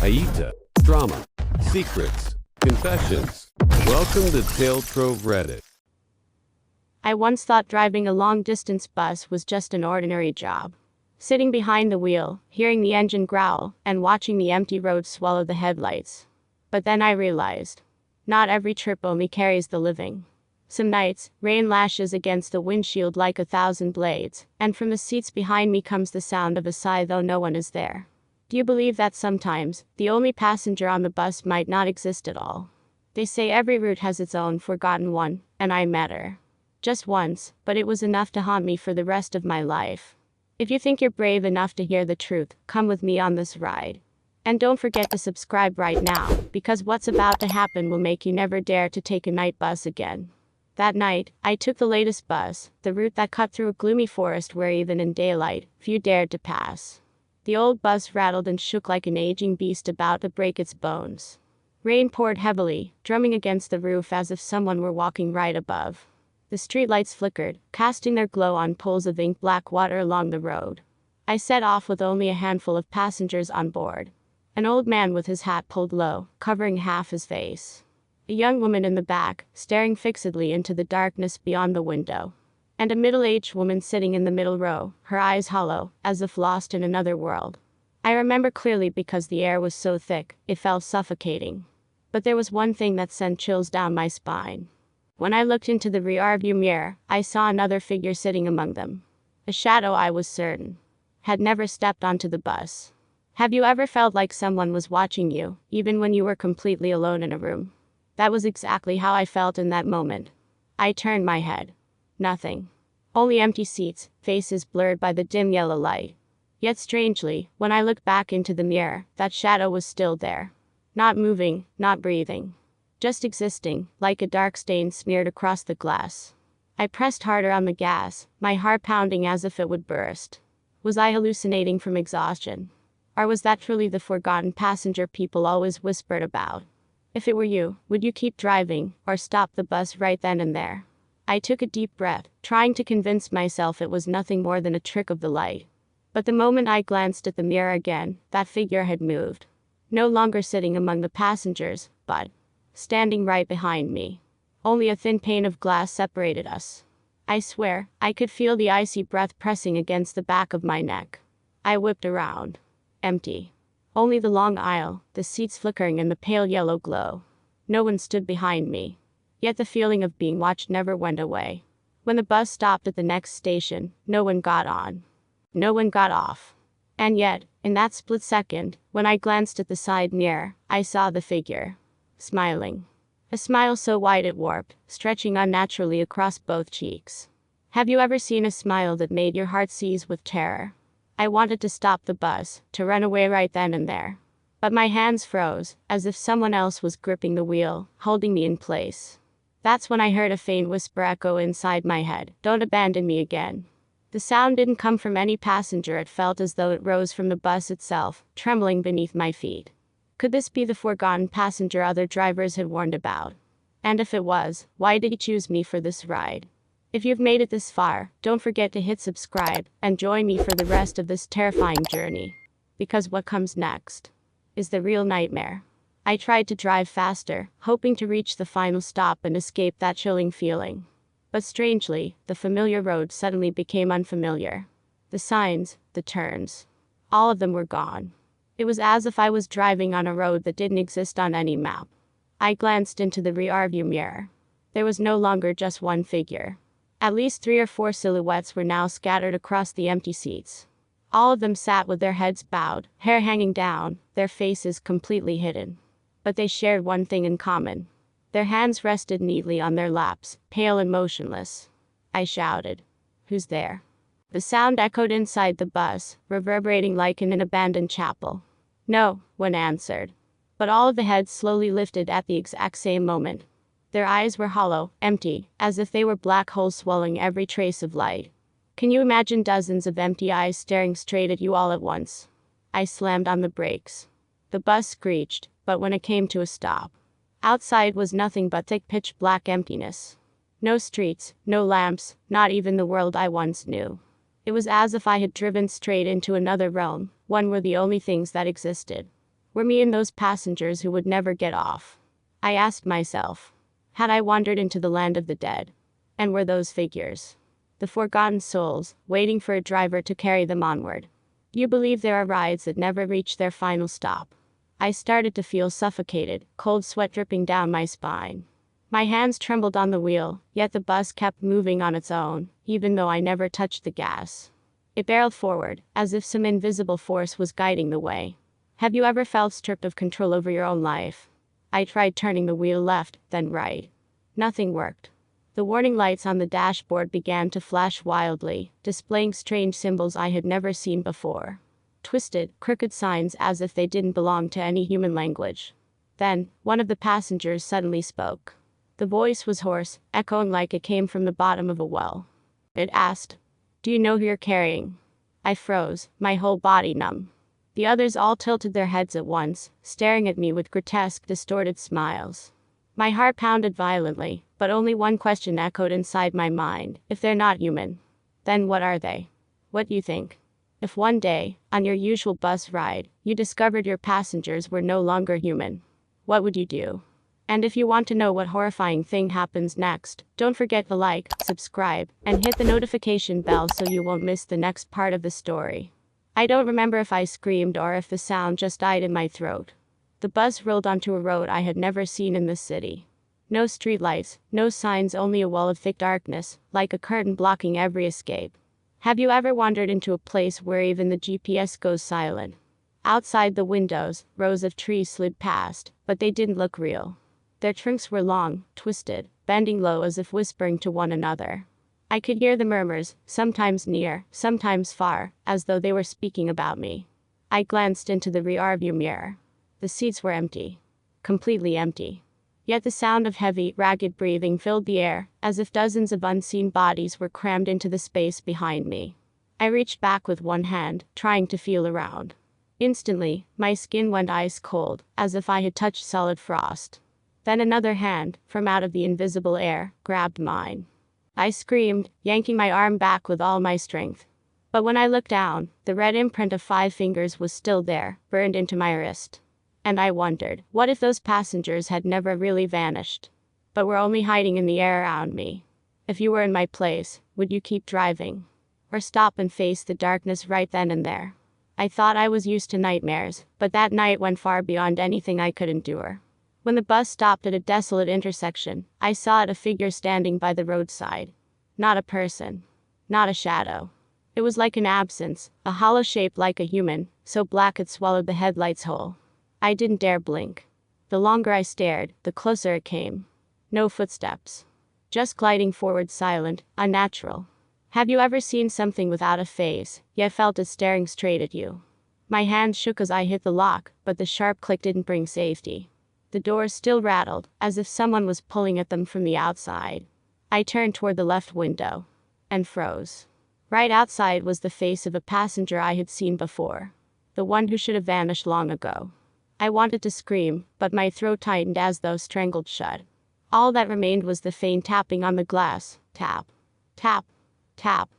Aita, drama, secrets, confessions. Welcome to Trove Reddit. I once thought driving a long-distance bus was just an ordinary job. Sitting behind the wheel, hearing the engine growl, and watching the empty road swallow the headlights. But then I realized, not every trip only carries the living. Some nights, rain lashes against the windshield like 1,000 blades, and from the seats behind me comes the sound of a sigh though no one is there. Do you believe that sometimes, the only passenger on the bus might not exist at all? They say every route has its own forgotten one, and I met her. Just once, but it was enough to haunt me for the rest of my life. If you think you're brave enough to hear the truth, come with me on this ride. And don't forget to subscribe right now, because what's about to happen will make you never dare to take a night bus again. That night, I took the latest bus, the route that cut through a gloomy forest where even in daylight, few dared to pass. The old bus rattled and shook like an aging beast about to break its bones. Rain poured heavily, drumming against the roof as if someone were walking right above. The streetlights flickered, casting their glow on pools of ink-black water along the road. I set off with only a handful of passengers on board. An old man with his hat pulled low, covering half his face. A young woman in the back, staring fixedly into the darkness beyond the window. And a middle-aged woman sitting in the middle row, her eyes hollow, as if lost in another world. I remember clearly because the air was so thick, it felt suffocating. But there was one thing that sent chills down my spine. When I looked into the rearview mirror, I saw another figure sitting among them. A shadow, I was certain. Had never stepped onto the bus. Have you ever felt like someone was watching you, even when you were completely alone in a room? That was exactly how I felt in that moment. I turned my head. Nothing. Only empty seats, faces blurred by the dim yellow light. Yet strangely, when I looked back into the mirror, that shadow was still there. Not moving, not breathing. Just existing, like a dark stain smeared across the glass. I pressed harder on the gas, my heart pounding as if it would burst. Was I hallucinating from exhaustion? Or was that truly the forgotten passenger people always whispered about? If it were you, would you keep driving, or stop the bus right then and there? I took a deep breath, trying to convince myself it was nothing more than a trick of the light. But the moment I glanced at the mirror again, that figure had moved. No longer sitting among the passengers, but standing right behind me. Only a thin pane of glass separated us. I swear, I could feel the icy breath pressing against the back of my neck. I whipped around. Empty. Only the long aisle, the seats flickering in the pale yellow glow. No one stood behind me. Yet the feeling of being watched never went away. When the bus stopped at the next station, no one got on. No one got off. And yet, in that split second, when I glanced at the side mirror, I saw the figure. Smiling. A smile so wide it warped, stretching unnaturally across both cheeks. Have you ever seen a smile that made your heart seize with terror? I wanted to stop the bus, to run away right then and there. But my hands froze, as if someone else was gripping the wheel, holding me in place. That's when I heard a faint whisper echo inside my head, "Don't abandon me again." The sound didn't come from any passenger, it felt as though it rose from the bus itself, trembling beneath my feet. Could this be the forgotten passenger other drivers had warned about? And if it was, why did he choose me for this ride? If you've made it this far, don't forget to hit subscribe, and join me for the rest of this terrifying journey. Because what comes next is the real nightmare. I tried to drive faster, hoping to reach the final stop and escape that chilling feeling. But strangely, the familiar road suddenly became unfamiliar. The signs, the turns, all of them were gone. It was as if I was driving on a road that didn't exist on any map. I glanced into the rearview mirror. There was no longer just one figure. At least 3 or 4 silhouettes were now scattered across the empty seats. All of them sat with their heads bowed, hair hanging down, their faces completely hidden. But they shared one thing in common. Their hands rested neatly on their laps, pale and motionless. I shouted, "Who's there?" The sound echoed inside the bus, reverberating like in an abandoned chapel. No one answered. But all of the heads slowly lifted at the exact same moment. Their eyes were hollow, empty, as if they were black holes swallowing every trace of light. Can you imagine dozens of empty eyes staring straight at you all at once? I slammed on the brakes. The bus screeched, but when it came to a stop, outside was nothing but thick pitch-black emptiness. No streets, no lamps, not even the world I once knew. It was as if I had driven straight into another realm, one where the only things that existed Were me and those passengers who would never get off? I asked myself. Had I wandered into the land of the dead? And were those figures the forgotten souls, waiting for a driver to carry them onward? You believe there are rides that never reach their final stop. I started to feel suffocated, cold sweat dripping down my spine. My hands trembled on the wheel, yet the bus kept moving on its own, even though I never touched the gas. It barreled forward, as if some invisible force was guiding the way. Have you ever felt stripped of control over your own life? I tried turning the wheel left, then right. Nothing worked. The warning lights on the dashboard began to flash wildly, displaying strange symbols I had never seen before. Twisted, crooked signs as if they didn't belong to any human language. Then, one of the passengers suddenly spoke. The voice was hoarse, echoing like it came from the bottom of a well. It asked, "Do you know who you're carrying?" I froze, my whole body numb. The others all tilted their heads at once, staring at me with grotesque, distorted smiles. My heart pounded violently, but only one question echoed inside my mind. If they're not human, then what are they? What do you think? If one day, on your usual bus ride, you discovered your passengers were no longer human, what would you do? And if you want to know what horrifying thing happens next, don't forget to like, subscribe, and hit the notification bell so you won't miss the next part of the story. I don't remember if I screamed or if the sound just died in my throat. The bus rolled onto a road I had never seen in this city. No streetlights, no signs, only a wall of thick darkness, like a curtain blocking every escape. Have you ever wandered into a place where even the GPS goes silent? Outside the windows, rows of trees slid past, but they didn't look real. Their trunks were long, twisted, bending low as if whispering to one another. I could hear the murmurs, sometimes near, sometimes far, as though they were speaking about me. I glanced into the rearview mirror. The seats were empty. Completely empty. Yet the sound of heavy, ragged breathing filled the air, as if dozens of unseen bodies were crammed into the space behind me. I reached back with one hand, trying to feel around. Instantly, my skin went ice cold, as if I had touched solid frost. Then another hand, from out of the invisible air, grabbed mine. I screamed, yanking my arm back with all my strength. But when I looked down, the red imprint of 5 fingers was still there, burned into my wrist. And I wondered, what if those passengers had never really vanished, but were only hiding in the air around me? If you were in my place, would you keep driving? Or stop and face the darkness right then and there? I thought I was used to nightmares, but that night went far beyond anything I could endure. When the bus stopped at a desolate intersection, I saw a figure standing by the roadside. Not a person. Not a shadow. It was like an absence, a hollow shape like a human, so black it swallowed the headlights whole. I didn't dare blink. The longer I stared, the closer it came. No footsteps. Just gliding forward, silent, unnatural. Have you ever seen something without a face, yet felt it staring straight at you? My hands shook as I hit the lock, but the sharp click didn't bring safety. The doors still rattled, as if someone was pulling at them from the outside. I turned toward the left window. And froze. Right outside was the face of a passenger I had seen before. The one who should have vanished long ago. I wanted to scream, but my throat tightened as though strangled shut. All that remained was the faint tapping on the glass. Tap. Tap. Tap.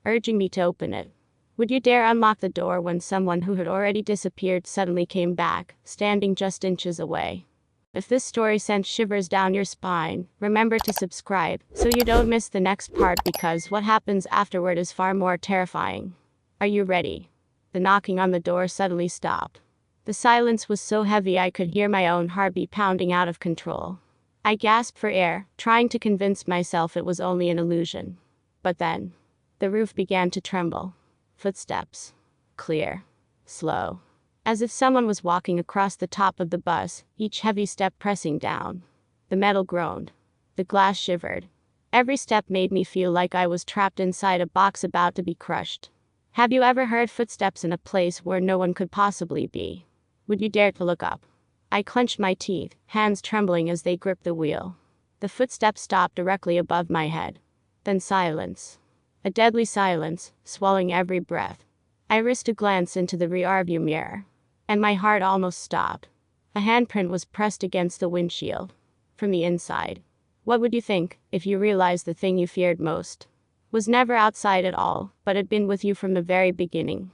Urging me to open it. Would you dare unlock the door when someone who had already disappeared suddenly came back, standing just inches away? If this story sent shivers down your spine, remember to subscribe, so you don't miss the next part, because what happens afterward is far more terrifying. Are you ready? The knocking on the door suddenly stopped. The silence was so heavy I could hear my own heartbeat pounding out of control. I gasped for air, trying to convince myself it was only an illusion. But then, the roof began to tremble. Footsteps. Clear. Slow. As if someone was walking across the top of the bus, each heavy step pressing down. The metal groaned. The glass shivered. Every step made me feel like I was trapped inside a box about to be crushed. Have you ever heard footsteps in a place where no one could possibly be? Would you dare to look up? I clenched my teeth, hands trembling as they gripped the wheel. The footsteps stopped directly above my head. Then silence. A deadly silence, swallowing every breath. I risked a glance into the rearview mirror. And my heart almost stopped. A handprint was pressed against the windshield. From the inside. What would you think, if you realized the thing you feared most was never outside at all, but had been with you from the very beginning?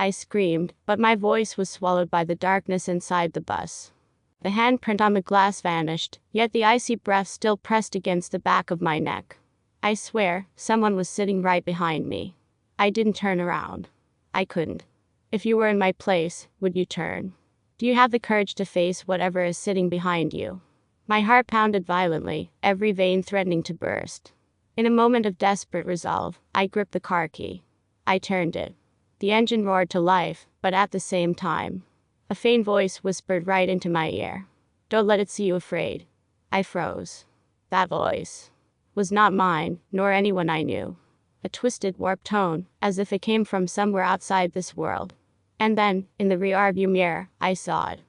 I screamed, but my voice was swallowed by the darkness inside the bus. The handprint on the glass vanished, yet the icy breath still pressed against the back of my neck. I swear, someone was sitting right behind me. I didn't turn around. I couldn't. If you were in my place, would you turn? Do you have the courage to face whatever is sitting behind you? My heart pounded violently, every vein threatening to burst. In a moment of desperate resolve, I gripped the car key. I turned it. The engine roared to life, but at the same time, a faint voice whispered right into my ear. Don't let it see you afraid. I froze. That voice was not mine, nor anyone I knew. A twisted, warped tone, as if it came from somewhere outside this world. And then, in the rearview mirror, I saw it.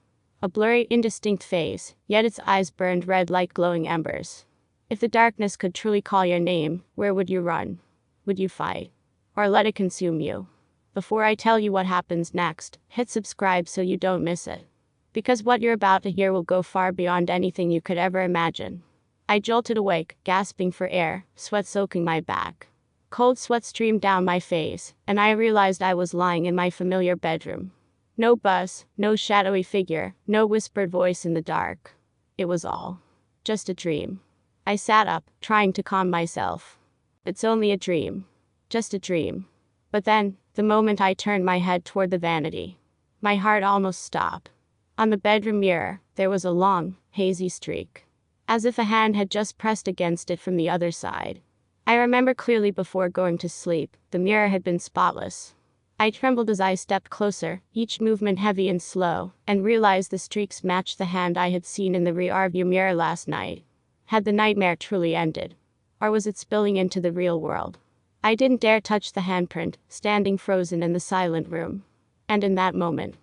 A blurry, indistinct face, yet its eyes burned red like glowing embers. If the darkness could truly call your name, where would you run? Would you fight? Or let it consume you? Before I tell you what happens next, hit subscribe so you don't miss it. Because what you're about to hear will go far beyond anything you could ever imagine. I jolted awake, gasping for air, sweat soaking my back. Cold sweat streamed down my face, and I realized I was lying in my familiar bedroom. No bus, no shadowy figure, no whispered voice in the dark. It was all just a dream. I sat up, trying to calm myself. It's only a dream. Just a dream. But then, the moment I turned my head toward the vanity, my heart almost stopped. On the bedroom mirror, there was a long, hazy streak, as if a hand had just pressed against it from the other side. I remember clearly before going to sleep, the mirror had been spotless. I trembled as I stepped closer, each movement heavy and slow, and realized the streaks matched the hand I had seen in the rearview mirror last night. Had the nightmare truly ended? Or was it spilling into the real world? I didn't dare touch the handprint, standing frozen in the silent room. And in that moment,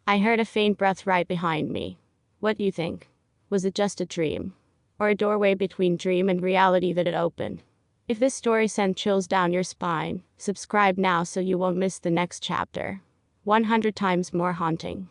I heard a faint breath right behind me. What do you think? Was it just a dream? Or a doorway between dream and reality that had opened? If this story sent chills down your spine, subscribe now so you won't miss the next chapter. 100 times more haunting.